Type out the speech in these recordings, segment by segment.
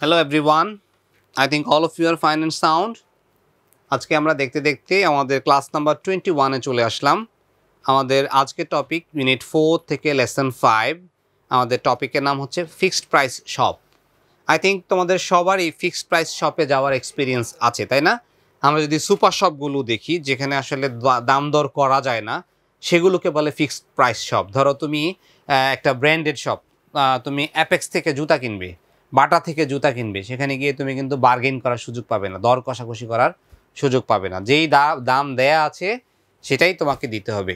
Hello everyone. I think all of you are fine and sound. আজকে আমরা দেখতে দেখতে আমাদের ক্লাস নাম্বার 21 এ চলে আসলাম। আমাদের আজকের টপিক ইউনিট 4 থেকে লেসন 5। আমাদের টপিকের নাম হচ্ছে fixed price shop. I think তোমাদের সবারই ফিক্সড প্রাইস শপে যাওয়ার এক্সপিরিয়েন্স আছে, তাই না? আমরা যদি সুপার শপগুলো দেখি যেখানে আসলে দাম দর করা যায় না, সেগুলোকে বলে ফিক্সড প্রাইস শপ। ধরো তুমি একটা ব্র্যান্ডেড শপ, তুমি অ্যাপেক্স থেকে জুতা কিনবে, বাটা থেকে জুতা কিনবে, সেখানে গিয়ে তুমি কিন্তু বার্গেন করার সুযোগ পাবে না, দর কষাকষি করার সুযোগ পাবে না। যেই দাম দেয়া আছে সেটাই তোমাকে দিতে হবে।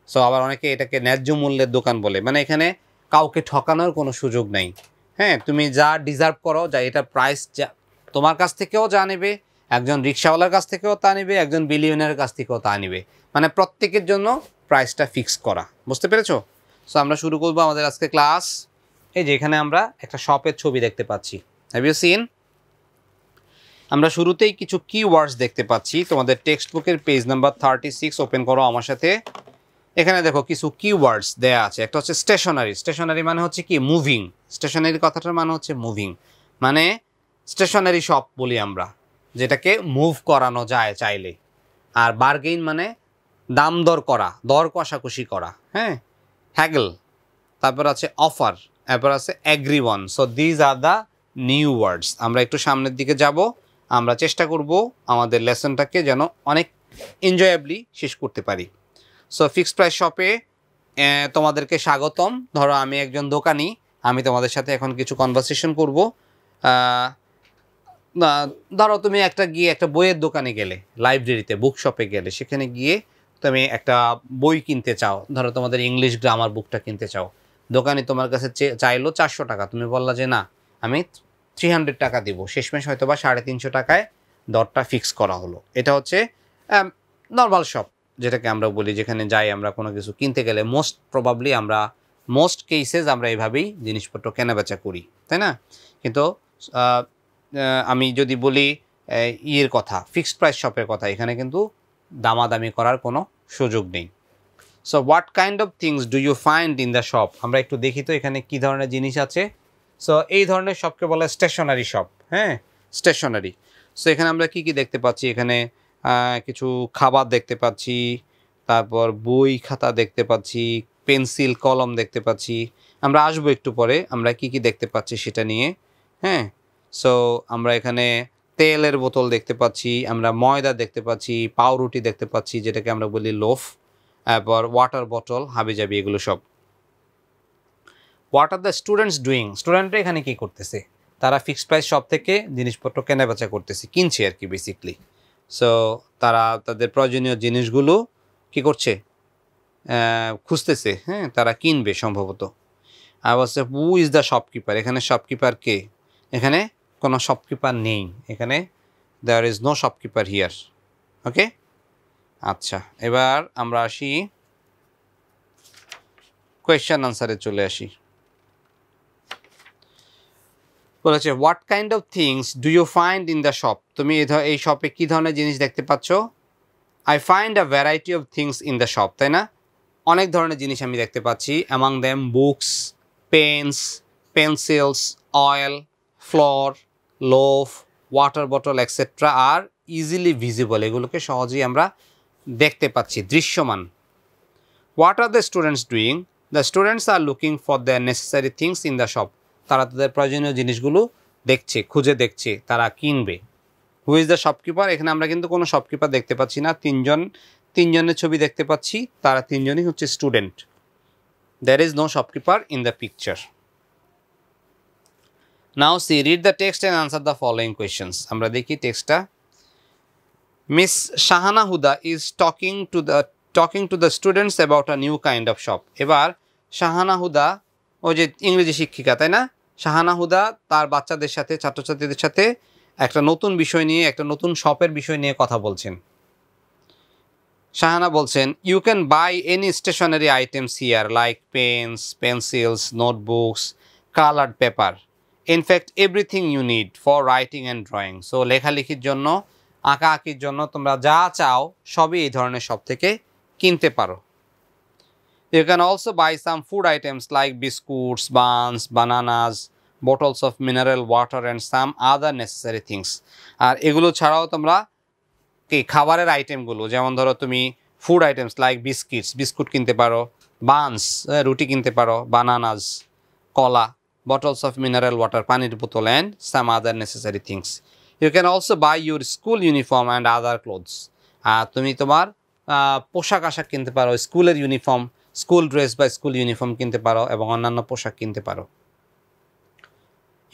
সো আবার অনেকে এটাকে ন্যায্য মূল্যের দোকান বলে, মানে এখানে কাউকে ঠকানোর কোনো সুযোগ নেই। হ্যাঁ, তুমি যা ডিজার্ভ করো, যা এটা প্রাইস, যা তোমার কাছ থেকেও যা নেবে, একজন রিক্সাওয়ালার কাছ থেকেও তা নেবে, একজন বিলিয়নের কাছ থেকেও তা নেবে, মানে প্রত্যেকের জন্য প্রাইসটা ফিক্স করা। বুঝতে পেরেছো? সো আমরা শুরু করবো আমাদের আজকে ক্লাস। এই যে এখানে আমরা একটা শপের ছবি দেখতে পাচ্ছি, হ্যাভ ইউ সিন? আমরা শুরুতেই কিছু কিওয়ার্ডস দেখতে পাচ্ছি। তোমাদের টেক্সট বুকের পেজ নাম্বার 36 ওপেন করো আমার সাথে। এখানে দেখো কিছু কিওয়ার্ডস দেয়া আছে। একটা হচ্ছে স্টেশনারি। স্টেশনারি মানে হচ্ছে কি? মুভিং। স্টেশনারি কথাটার মানে হচ্ছে মুভিং, মানে স্টেশনারি শপ বলি আমরা, যেটাকে মুভ করানো যায় চাইলে। আর বার্গেইন মানে দাম দর করা, দর কষাকষি করা। হ্যাঁ, হ্যাগল। তারপর আছে অফার, তারপর আছে agree one. So these are the new words. আমরা একটু সামনের দিকে যাব। আমরা চেষ্টা করব আমাদের লেসনটাকে যেন অনেক এনজয়েবলি শেষ করতে পারি। সো ফিক্সড প্রাইস শপে তোমাদেরকে স্বাগতম। ধরো আমি একজন দোকানি, আমি তোমাদের সাথে এখন কিছু কনভারসেশন করব। ধরো তুমি একটা বইয়ের দোকানে গেলে, লাইব্রেরিতে, বুক শপে গেলে, সেখানে গিয়ে তুমি একটা বই কিনতে চাও। ধরো তোমাদের ইংলিশ গ্রামার বুকটা কিনতে চাও। দোকানি তোমার কাছে চাইলো 400 টাকা, তুমি বললা যে না, আমি 300 টাকা দিব। শেষমেশ হয়তো বা 350 টাকায় দরটা ফিক্স করা হলো। এটা হচ্ছে নর্মাল শপ, যেটাকে আমরা বলি, যেখানে যাই আমরা কোনো কিছু কিনতে গেলে। মোস্ট কেসেস আমরা এইভাবেই জিনিসপত্র কেনাবেচা করি, তাই না? কিন্তু আমি যদি বলি ইয়ের কথা, ফিক্সড প্রাইস শপের কথা, এখানে কিন্তু দামাদামি করার কোনো সুযোগ নেই। So what kind of things do you find in the shop? আমরা একটু দেখি তো এখানে কী ধরনের জিনিস আছে। সো এই ধরনের শপকে বলে স্টেশনারি শপ। হ্যাঁ, স্টেশনারি। সো এখানে আমরা কি কি দেখতে পাচ্ছি? এখানে কিছু খাবার দেখতে পাচ্ছি, তারপর বই খাতা দেখতে পাচ্ছি, পেন্সিল কলম দেখতে পাচ্ছি। আমরা আসবো একটু পরে আমরা কি কি দেখতে পাচ্ছি সেটা নিয়ে। হ্যাঁ, সো আমরা এখানে তেলের বোতল দেখতে পাচ্ছি, আমরা ময়দা দেখতে পাচ্ছি, পাউরুটি দেখতে পাচ্ছি, যেটাকে আমরা বলি লোফ, তারপর ওয়াটার বোতল, হাবিজাবি, এগুলো সব। What are the students doing? স্টুডেন্টরা এখানে কি করতেছে? তারা ফিক্সড প্রাইস শপ থেকে জিনিসপত্র কেনাবেচা করতেছে, কিনছে আর কি বেসিকলি। সো তারা তাদের প্রয়োজনীয় জিনিসগুলো কি করছে? খুঁজতেছে। হ্যাঁ, তারা কিনবে সম্ভবত। আর বলছে হু ইজ দ্য শপকিপার? এখানে শপকিপার কে? এখানে কোনো শপকিপার নেই। এখানে there is no shopkeeper here. Okay, আচ্ছা, এবার আমরা আসি কোয়েশ্চেন আনসারে চলে আসি। বলেছে what kind of things do you find in the shop? তুমি এই শপে কী ধরনের জিনিস দেখতে পাচ্ছ? I find a variety of things in the shop, তাই না? অনেক ধরনের জিনিস আমি দেখতে পাচ্ছি। Among them books, pens, pencils, oil, flour, loaf, water bottle etcetera are easily visible. এগুলোকে সহজেই আমরা দেখতে পাচ্ছি, দৃশ্যমান। What are the students doing? The students are looking for the necessary things in the shop. তারা তাদের প্রয়োজনীয় জিনিসগুলো দেখছে, খুঁজে দেখছে, তারা কিনবে। Who is the shopkeeper? এখানে আমরা কিন্তু কোনো শপকিপার দেখতে পাচ্ছি না। তিনজনের ছবি দেখতে পাচ্ছি, তারা তিনজনই হচ্ছে student. There is no shopkeeper in the picture. Now see, read the text and answer the following questions. আমরা দেখি টেক্সটটা। Miss Shahana Huda is talking to the students about a new kind of shop. এবার শাহানা হুদা, ওই যে ইংরেজি শিক্ষিকা, তাই না? শাহানা হুদা তার বাচ্চাদের সাথে, ছাত্রছাত্রীদের সাথে একটা নতুন বিষয় নিয়ে, একটা নতুন শপের বিষয় নিয়ে কথা বলছেন। শাহানা বলছেন, you can buy any stationery items here like pens, pencils, notebooks, coloured paper, in fact everything you need for writing and drawing. So লেখালেখির জন্য, আঁকাআঁকির জন্য তোমরা যা চাও সবই এই ধরনের শপ থেকে কিনতে পারো। You can also buy some food items like biscuits, buns, bananas, bottles of mineral water and some other necessary things. আর এগুলো ছাড়াও তোমরা কি খাবারের আইটেমগুলো, যেমন ধরো তুমি ফুড আইটেমস লাইক বিস্কুট কিনতে পারো, বানস রুটি কিনতে পারো, বানানাস কলা, bottles of mineral water পানির বোতল, and some other necessary things. You can also buy your school uniform and other clothes. তুমি তোমার পোশাক আশাক কিনতে পারো, স্কুলের ইউনিফর্ম, স্কুল ড্রেস বা স্কুল ইউনিফর্ম কিনতে পারো এবং অন্যান্য পোশাক কিনতে পারো।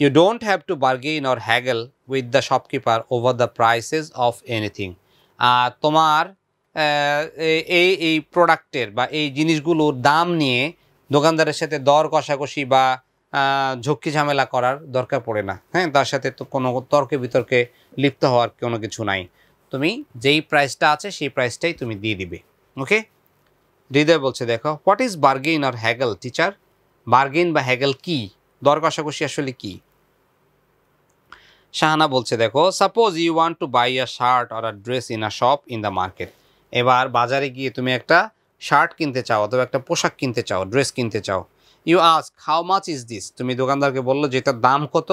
You don't have to bargain or haggle with the shopkeeper over the prices of anything. তোমার এই প্রোডাক্টের বা এই জিনিসগুলোর দাম নিয়ে দোকানদারের সাথে দর কষাকষি বা ঝক্কি ঝামেলা করার দরকার পড়ে না। হ্যাঁ, তার সাথে তো কোনো তর্কে বিতর্কে লিপ্ত হওয়ার কোনো কিছু নাই। তুমি যেই প্রাইসটা আছে সেই প্রাইসটাই তুমি দিয়ে দিবে। ওকে, হৃদয় বলছে দেখো, what is bargain or haggle teacher? Bargain বা হ্যাগল কি? দর কষাকষি আসলে কি? শাহানা বলছে দেখো, suppose you want to buy a shirt or a dress in a shop in the market. এবার বাজারে গিয়ে তুমি একটা শার্ট কিনতে চাও অথবা একটা পোশাক কিনতে চাও, ড্রেস কিনতে চাও। You ask how much is this? তুমি দোকানদারকে বললো যে এটার দাম কত?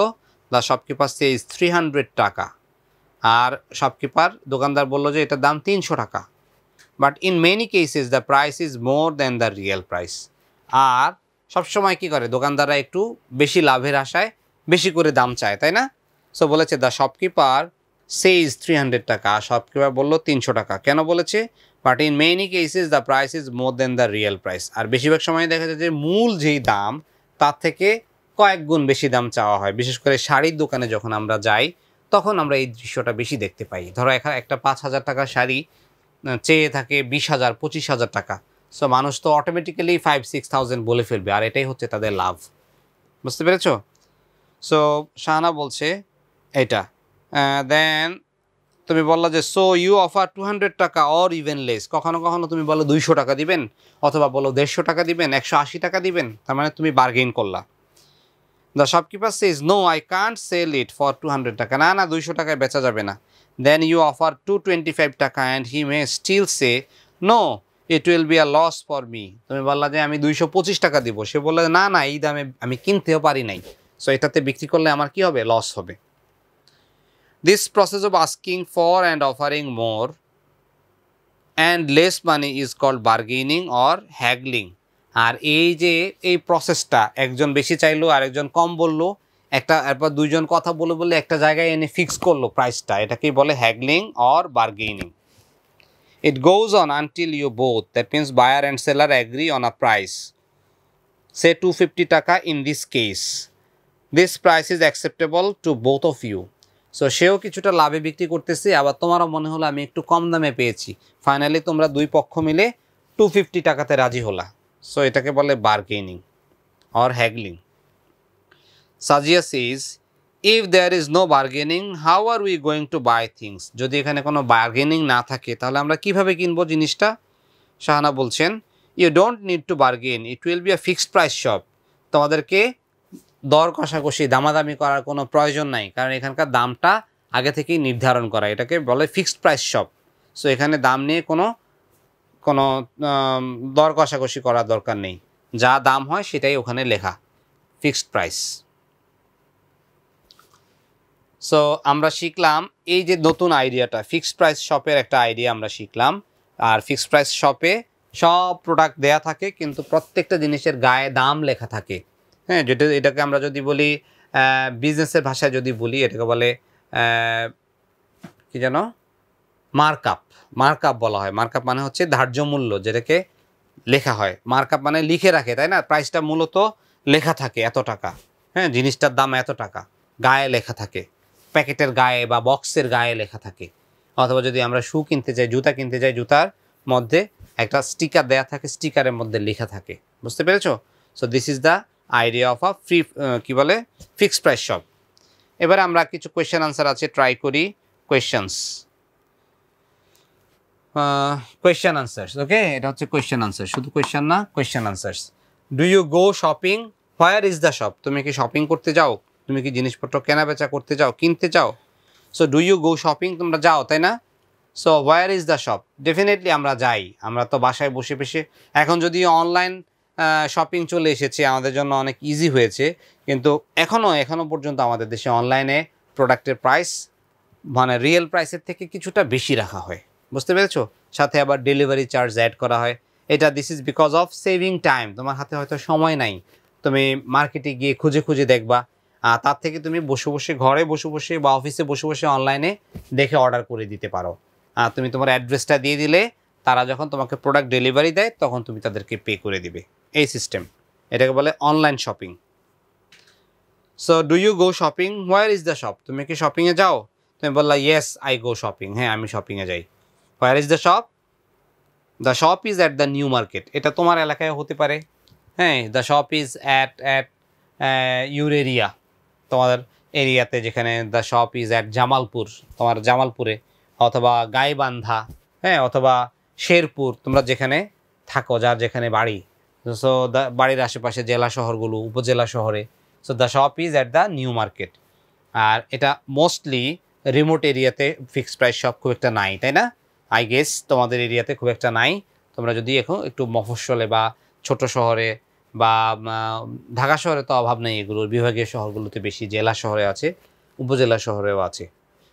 দ্য শপকিপার সেজ 300 টাকা। আর দোকানদার বললো যে এটার দাম 300 টাকা। But in many cases the price is more than the real price. আর সবসময় কী করে দোকানদাররা একটু বেশি লাভের আশায় বেশি করে দাম চায়, তাই না? সো বলেছে দ্য শপকিপার সেজ 300 টাকা, শপকিপার বললো 300 টাকা। কেন বলেছে? But in many cases the price is more than the real price. আর বেশিরভাগ সময় দেখা যায় যে মূল যেই দাম তার থেকে কয়েক গুণ বেশি দাম চাওয়া হয়। বিশেষ করে শাড়ির দোকানে যখন আমরা যাই তখন আমরা এই দৃশ্যটা বেশি দেখতে পাই। ধরো একটা 5,000 টাকার শাড়ি চেয়ে থাকে 20,000 25,000 টাকা। সো মানুষ তো অটোমেটিক্যালি 5-6,000 বলে ফেলবে, আর এটাই হচ্ছে তাদের লাভ। বুঝতে পেরেছো? সো শাহানা বলছে এটা। দেন তুমি বললা যে সো ইউ অফার 200 টাকা অর ইভেন লেস। কখনো কখনো তুমি বলো 200 টাকা দিবেন, অথবা বলো 150 টাকা দিবেন, 180 টাকা দিবেন। তার মানে তুমি বার্গেইন করলা। The shopkeeper says no I can't sell it for 200 টাকা। না না, 200 টাকায় বেচা যাবে না। দেন ইউ অফার 225 টাকা and he may still say no it will be a loss for me. তুমি বললা যে আমি 225 টাকা দিব, সে বললো না না, এই দামে আমি কিনতেও পারি নাই, সো এটাতে বিক্রি করলে আমার কি হবে? লস হবে। This process of asking for and offering more and less money is called bargaining or haggling. আর এই যে এই প্রসেসটা, একজন বেশি চাইলো আর একজন কম বললো, এরপর দুইজন কথা বলে একটা জায়গায় এনে ফিক্স করলো প্রাইসটা, এটাকেই বলে haggling or bargaining. It goes on until you both, that means buyer and seller, agree on a price. Say 250 টাকা in this case. This price is acceptable to both of you. So সেও কিছুটা লাভে বিক্রি করতেছে, আবার তোমারও মনে হলো আমি একটু কম দামে পেয়েছি। ফাইনালি তোমরা দুই পক্ষ মিলে 250 টাকাতে রাজি হলা। সো এটাকে বলে bargaining or haggling. Sajia says if there is no bargaining how are we going to buy things? যদি এখানে কোনো বার্গেনিং না থাকে তাহলে আমরা কিভাবে কিনবো জিনিসটা? শাহানা বলছেন you don't need to bargain, it will be a fixed price shop. তোমাদেরকে দর কষাকষি দামাদামি করার কোনো প্রয়োজন নাই, কারণ এখানকার দামটা আগে থেকেই নির্ধারণ করা, এটাকে বলে ফিক্সড প্রাইস শপ। সো এখানে দাম নিয়ে কোনো দর কষাকষি করার দরকার নেই, যা দাম হয় সেটাই ওখানে লেখা, ফিক্সড প্রাইস। সো আমরা শিখলাম এই যে নতুন আইডিয়াটা, ফিক্সড প্রাইস শপের একটা আইডিয়া আমরা শিখলাম। আর ফিক্সড প্রাইস শপে সব প্রোডাক্ট দেয়া থাকে, কিন্তু প্রত্যেকটা জিনিসের গায়ে দাম লেখা থাকে। হ্যাঁ, এটাকে আমরা যদি বলি বিজনেসের ভাষায় যদি বলি, এটাকে বলে কি যেন, মার্কআপ বলা হয়। মার্কআপ মানে হচ্ছে ধার্য মূল্য, যেটাকে লেখা হয়। মার্কআপ মানে লিখে রাখে, তাই না? প্রাইসটা মূলত লেখা থাকে এত টাকা, হ্যাঁ, জিনিসটার দাম এত টাকা, গায়ে লেখা থাকে, প্যাকেটের গায়ে বা বক্সের গায়ে লেখা থাকে। অথবা যদি আমরা শু কিনতে যাই, জুতা কিনতে যাই, জুতার মধ্যে একটা স্টিকার দেয়া থাকে, স্টিকারের মধ্যে লেখা থাকে। বুঝতে পেরেছো? So this is the idea of a কি বলে, ফিক্সড প্রাইস শপ। এবারে আমরা কিছু কোয়েশ্চেন আনসার আছে, ট্রাই করি। Question answers. ওকে, এটা হচ্ছে কোয়েশ্চেন আনসার, শুধু কোয়েশ্চেন না, question answers. Do you go shopping? Where is the shop? তুমি কি শপিং করতে যাও? তুমি কি জিনিসপত্র কেনা বেচা করতে যাও, কিনতে যাও? So do you go shopping, তোমরা যাও, তাই না? So where is the shop? Definitely আমরা যাই, আমরা তো বাসায় বসে বসে। এখন যদি অনলাইন শপিং চলে এসেছে, আমাদের জন্য অনেক ইজি হয়েছে, কিন্তু এখনো পর্যন্ত আমাদের দেশে অনলাইনে প্রোডাক্টের প্রাইস মানে রিয়েল প্রাইসের থেকে কিছুটা বেশি রাখা হয়, বুঝতে পেরেছো? সাথে আবার ডেলিভারি চার্জ অ্যাড করা হয়। This is because of saving time. তোমার হাতে হয়তো সময় নাই, তুমি মার্কেটে গিয়ে খুঁজে খুঁজে দেখবা, তার থেকে তুমি ঘরে বসে বা অফিসে বসে অনলাইনে দেখে অর্ডার করে দিতে পারো। তুমি তোমার অ্যাড্রেসটা দিয়ে দিলে তারা যখন তোমাকে প্রোডাক্ট ডেলিভারি দেয় তখন তুমি তাদেরকে পে করে দিবে। এই সিস্টেম, এটাকে বলে online shopping. So do you go shopping? Where is the shop? তুমি কি শপিংয়ে যাও? তুমি বললা ইয়েস আই গো শপিং, হ্যাঁ আমি শপিংয়ে যাই। হোয়ার is the shop? The shop is at the New market. এটা তোমার এলাকায় হতে পারে, হ্যাঁ। The shop is at your area, তোমার এরিয়াতে যেখানে the shop is at Jamalpur, তোমার জামালপুরে, অথবা গাইবান্ধা, হ্যাঁ, অথবা শেরপুর, তোমরা যেখানে থাকো, যার যেখানে বাড়ি। সো দ্য বাড়ির আশেপাশে জেলা শহরগুলো, উপজেলা শহরে। So the shop is at the New Market. আর এটা মোস্টলি রিমোট এরিয়াতে ফিক্সড প্রাইস শপ খুব একটা নাই, তাই না? আই গেস তোমাদের এরিয়াতে খুব একটা নাই। তোমরা যদি এখন একটু মফস্বলে বা ছোট শহরে বা ঢাকা শহরে তো অভাব নেই এগুলোর, বিভাগীয় শহরগুলোতে বেশি, জেলা শহরে আছে, উপজেলা শহরেও আছে।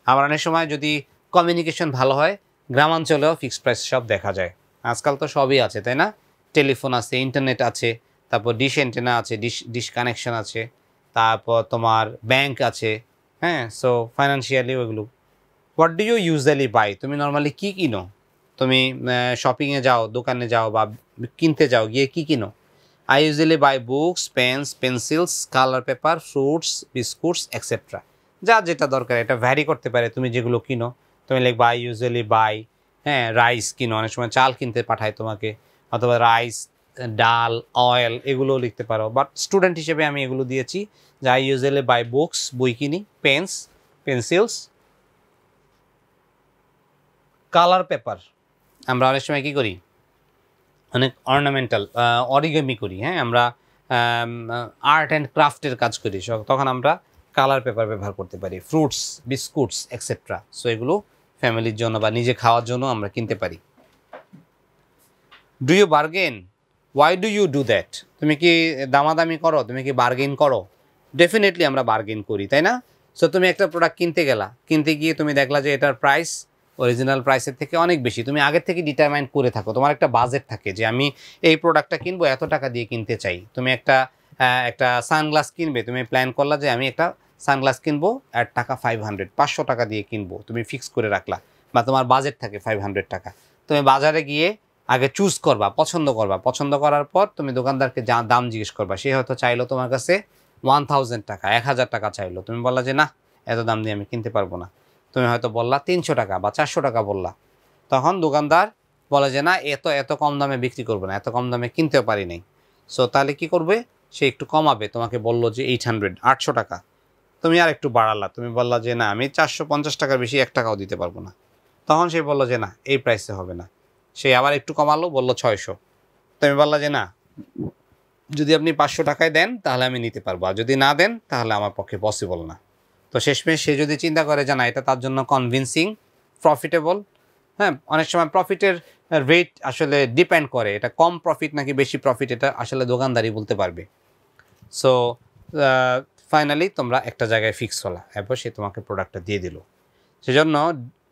আবার অনেক সময় যদি কমিউনিকেশন ভালো হয় গ্রামাঞ্চলেও ফিক্সড প্রাইস শপ দেখা যায়। আজকাল তো সবই আছে, তাই না? টেলিফোন আছে, ইন্টারনেট আছে, তারপর ডিশ অ্যান্টেনা আছে, ডিশ কানেকশন আছে, তারপর তোমার ব্যাংক আছে, হ্যাঁ। সো ফাইন্যান্সিয়ালি ওইগুলো। What do you usually buy? তুমি নর্মালি কী কিনো? তুমি শপিংয়ে যাও, দোকানে যাও বা কিনতে যাও, গিয়ে কী কিনো? I usually buy books, pens, pencils, colour paper, fruits, biscuits etcetera. যা যেটা দরকার, এটা ভ্যারি করতে পারে তুমি যেগুলো কিনো। তুমি লিখবা আই ইউজুয়ালি বাই, হ্যাঁ, রাইস কিনো, অনেক সময় চাল কিনতে পাঠায় তোমাকে, অথবা রাইস, ডাল, অয়েল, এগুলোও লিখতে পারো। বাট স্টুডেন্ট হিসেবে আমি এগুলো দিয়েছি যে আই ইউজুয়ালি বাই বুকস, বই কিনি, পেন্স, পেন্সিলস, কালার পেপার। আমরা অনেক সময় কী করি, অনেক অর্নামেন্টাল অরিগামি করি, হ্যাঁ, আমরা আর্ট অ্যান্ড ক্রাফটের কাজ করি, তখন আমরা কালার পেপার ব্যবহার করতে পারি। Fruits, biscuits etcetera. সো এগুলো ফ্যামিলির জন্য বা নিজে খাওয়ার জন্য আমরা কিনতে পারি। Do you bargain? Why do you do that? তুমি কি দামাদামি করো? তুমি কি বার্গেন করো? ডেফিনেটলি আমরা বার্গেন করি, তাই না? সো তুমি একটা প্রোডাক্ট কিনতে গেলা, কিনতে গিয়ে তুমি দেখলা যে এটার প্রাইস অরিজিনাল প্রাইসের থেকে অনেক বেশি। তুমি আগের থেকে ডিটারমাইন করে থাকো, তোমার একটা বাজেট থাকে যে আমি এই প্রোডাক্টটা কিনবো, এত টাকা দিয়ে কিনতে চাই। তুমি একটা সানগ্লাস কিনবে, তুমি প্ল্যান করলা যে আমি একটা সানগ্লাস কিনবো, এর টাকা 500, 500 টাকা দিয়ে কিনবো, তুমি ফিক্স করে রাখলা, বা তোমার বাজেট থাকে 500 টাকা। তুমি বাজারে গিয়ে আগে চুজ করবা, পছন্দ করার পর তুমি দোকানদারকে দাম জিজ্ঞেস করবা। সে হয়তো চাইলো তোমার কাছে 1000 টাকা, 1000 টাকা চাইলো, তুমি বললা যে না, এত দাম দিয়ে আমি কিনতে পারবো না। তুমি হয়তো বললা 300 টাকা বা 400 টাকা বললা। তখন দোকানদার বলে যে না, এত কম দামে বিক্রি করবে না, এত কম দামে কিনতেও পারি নাই। সো তাহলে কি করবে, সে একটু কমাবে। তোমাকে বললো যে 800 টাকা, তুমি আর একটু বাড়ালা, তুমি বললা যে না, আমি 450 টাকার বেশি 1 টাকাও দিতে পারবো না। তখন সে বললো যে না, এই প্রাইসে হবে না। সে আবার একটু কমালো, বললো 600। তুমি বললা যে না, যদি আপনি 500 টাকায় দেন তাহলে আমি নিতে পারবো, আর যদি না দেন তাহলে আমার পক্ষে পসিবল না। তো শেষমেশ সে যদি চিন্তা করে যে না, এটা তার জন্য কনভিন্সিং, প্রফিটেবল, হ্যাঁ। অনেক সময় প্রফিটের রেট আসলে ডিপেন্ড করে, এটা কম প্রফিট নাকি বেশি প্রফিট, এটা আসলে দোকানদারই বলতে পারবে। সো ফাইনালি তোমরা একটা জায়গায় ফিক্স হলা, এরপর সে তোমাকে প্রোডাক্টটা দিয়ে দিল। সেজন্য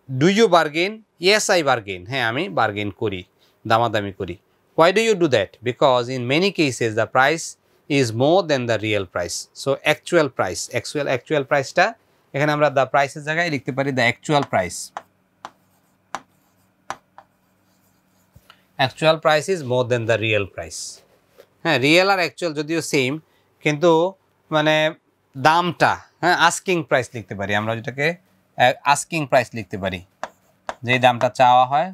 do you bargain? Yes I bargain, হ্যাঁ আমি বার্গেন করি, দামাদামি করি। Why do you do that? Because in many cases the price is more than the real price. So actual price, actual প্রাইসটা এখানে আমরা দ্য প্রাইসের জায়গায় লিখতে পারি the actual price. Actual price is more than the real price. হ্যাঁ, real আর actual যদিও সেম, কিন্তু মানে দামটা, হ্যাঁ, আস্কিং প্রাইস লিখতে পারি আমরা, যেটাকে আস্কিং প্রাইস লিখতে পারি, যেই দামটা চাওয়া হয়।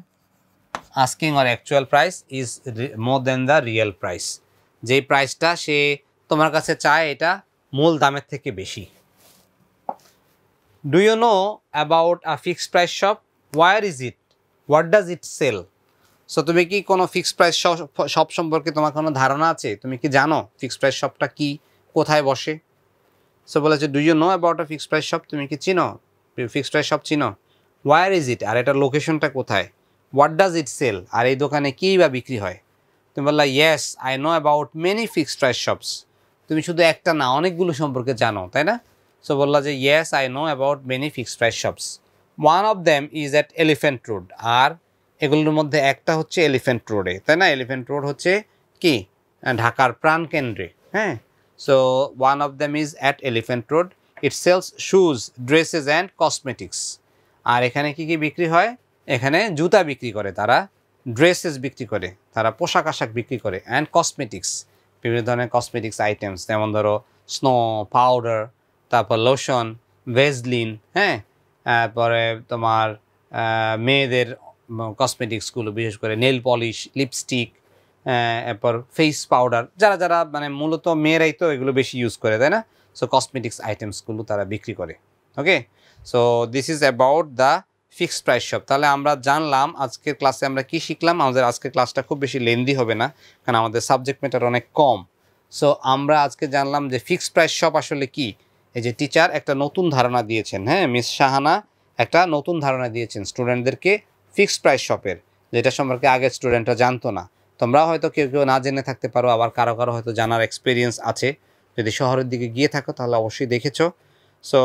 আস্কিং আর actual price is more than the real price. যেই প্রাইসটা সে তোমার কাছে চায় এটা মূল দামের থেকে বেশি। Do you know about a fixed price shop? Where is it? What does it sell? So তুমি কি কোনো ফিক্সড প্রাইস শপ সম্পর্কে তোমার কোনো ধারণা আছে? তুমি কি জানো ফিক্সড প্রাইস শপটা কি, কোথায় বসে? সো বলেছে do you know about a fixed price shop? তুমি কি চিনো ফিক্সড প্রাইস শপ? চিনো। Where is it? আর এটার লোকেশনটা কোথায়? What does it sell? আর এই দোকানে কী বা বিক্রি হয়? তুমি বললা yes I know about many fixed price shops. তুমি শুধু একটা না অনেকগুলো সম্পর্কে জানো, তাই না? সো বললা যে yes I know about many fixed price shops, one of them is at elephant Road. আর এগুলোর মধ্যে একটা হচ্ছে এলিফ্যান্ট রোডে, তাই না? এলিফ্যান্ট রোড হচ্ছে কি ঢাকার প্রাণকেন্দ্রে, হ্যাঁ। So one of them is at elephant road, it sells shoes, dresses and cosmetics. আর এখানে কি কি বিক্রি হয়? এখানে জুতা বিক্রি করে তারা, ড্রেসেস বিক্রি করে তারা, পোশাক আশাক বিক্রি করে, অ্যান্ড কসমেটিক্স, বিভিন্ন ধরনের কসমেটিক্স আইটেমস, যেমন ধরো স্নো পাউডার, তারপর লোশন, ভেজলিন, হ্যাঁ, তারপরে তোমার মেয়েদের কসমেটিক্সগুলো, বিশেষ করে নেল পলিশ, লিপস্টিক, এরপর ফেস পাউডার, যারা যারা মানে মূলত মেয়েরাই তো এগুলো বেশি ইউজ করে, তাই না? সো কসমেটিক্স আইটেমসগুলো তারা বিক্রি করে। Okay, so this is about the fixed price shop. তাহলে আমরা জানলাম আজকের ক্লাসে আমরা কি শিখলাম। আমাদের আজকের ক্লাসটা খুব বেশি লেন্দি হবে না, কারণ আমাদের সাবজেক্ট ম্যাটার অনেক কম। সো আমরা আজকে জানলাম যে ফিক্সড প্রাইস শপ আসলে কি। এই যে টিচার একটা নতুন ধারণা দিয়েছেন, হ্যাঁ, মিস শাহানা একটা নতুন ধারণা দিয়েছেন স্টুডেন্টদেরকে ফিক্সড প্রাইস শপের, যেটা সম্পর্কে আগের স্টুডেন্টরা জানতো না। তোমরা হয়তো কেউ কেউ না জেনে থাকতে পারো, আবার কারো কারো হয়তো জানার এক্সপিরিয়েন্স আছে। যদি শহরের দিকে গিয়ে থাকো তাহলে অবশ্যই দেখেছো। সো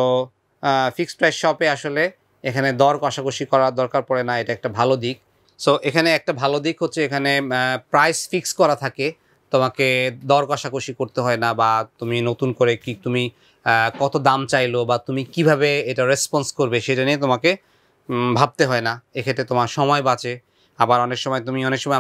ফিক্সড প্রাইস শপে আসলে এখানে দর কষাকষি করার দরকার পড়ে না, এটা একটা ভালো দিক। সো এখানে একটা ভালো দিক হচ্ছে এখানে প্রাইস ফিক্স করা থাকে, তোমাকে দর কষাকষি করতে হয় না, বা তুমি নতুন করে কি তুমি কত দাম চাইলো বা তুমি কিভাবে এটা রেসপন্স করবে সেটা নিয়ে তোমাকে ভাবতে হয় না। এক্ষেত্রে তোমার সময় বাঁচে। আবার অনেক সময়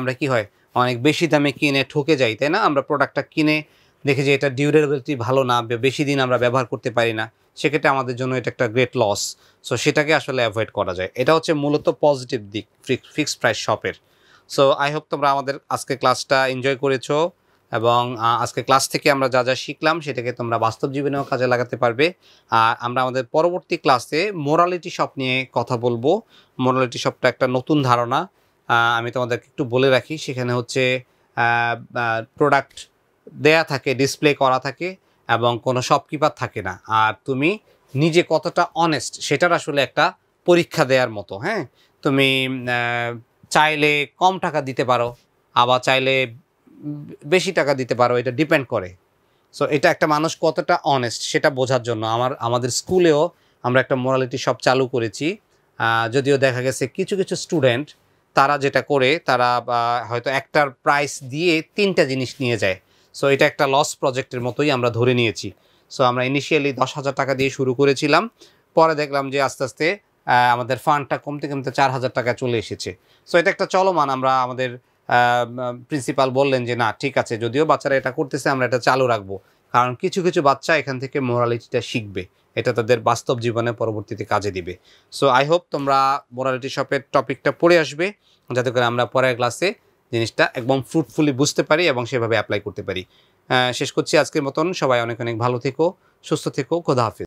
আমরা কি হয় অনেক বেশি দামে কিনে ঠকে যাই, তাই না? আমরা প্রোডাক্টটা কিনে দেখি যে এটা ডিউরেবিলিটি ভালো না, বেশি দিন আমরা ব্যবহার করতে পারি না, সেক্ষেত্রে আমাদের জন্য এটা একটা গ্রেট লস। সো সেটাকে আসলে অ্যাভয়েড করা যায়। এটা হচ্ছে মূলত পজিটিভ দিক ফিক্সড প্রাইস শপের। সো আই হোপ তোমরা আমাদের আজকে ক্লাসটা এনজয় করেছো, এবং আজকে ক্লাস থেকে আমরা যা যা শিখলাম সেটাকে তোমরা বাস্তব জীবনেও কাজে লাগাতে পারবে। আর আমরা আমাদের পরবর্তী ক্লাসে মোরালিটি শপ নিয়ে কথা বলবো। মোরালিটি শপটা একটা নতুন ধারণা, আমি তোমাদেরকে একটু বলে রাখি। সেখানে হচ্ছে প্রোডাক্ট দেয়া থাকে, ডিসপ্লে করা থাকে, এবং কোনো শপকিপার থাকে না। আর তুমি নিজে কতটা অনেস্ট সেটার আসলে একটা পরীক্ষা দেওয়ার মতো, হ্যাঁ। তুমি চাইলে কম টাকা দিতে পারো, আবার চাইলে বেশি টাকা দিতে পারো, এটা ডিপেন্ড করে। সো এটা একটা মানুষ কতটা অনেস্ট সেটা বোঝার জন্য আমাদের স্কুলেও আমরা একটা মোরালিটি শপ চালু করেছি। যদিও দেখা গেছে কিছু কিছু স্টুডেন্ট তারা যেটা করে, তারা হয়তো একটার প্রাইস দিয়ে 3টা জিনিস নিয়ে যায়। সো এটা একটা লস প্রজেক্টের মতোই আমরা ধরে নিয়েছি। সো আমরা ইনিশিয়ালি 10,000 টাকা দিয়ে শুরু করেছিলাম, পরে দেখলাম যে আস্তে আস্তে আমাদের ফান্ডটা কমতে কমতে 4,000 টাকা চলে এসেছে। সো এটা একটা চলমান, আমাদের প্রিন্সিপাল বললেন যে না ঠিক আছে, যদিও বাচ্চারা এটা করতেছে আমরা এটা চালু রাখবো, কারণ কিছু কিছু বাচ্চা এখান থেকে মোরালিটিটা শিখবে, এটা তাদের বাস্তব জীবনে পরবর্তীতে কাজে দিবে। সো আই হোপ তোমরা মোরালিটি শপের টপিকটা পড়ে আসবে, যাতে করে আমরা পরের ক্লাসে জিনিসটা একদম ফ্রুটফুলি বুঝতে পারি এবং সেভাবে অ্যাপ্লাই করতে পারি। শেষ করছি আজকের মতন। সবাই অনেক অনেক ভালো থেকো, সুস্থ থেকো, খোদা হাফেজ।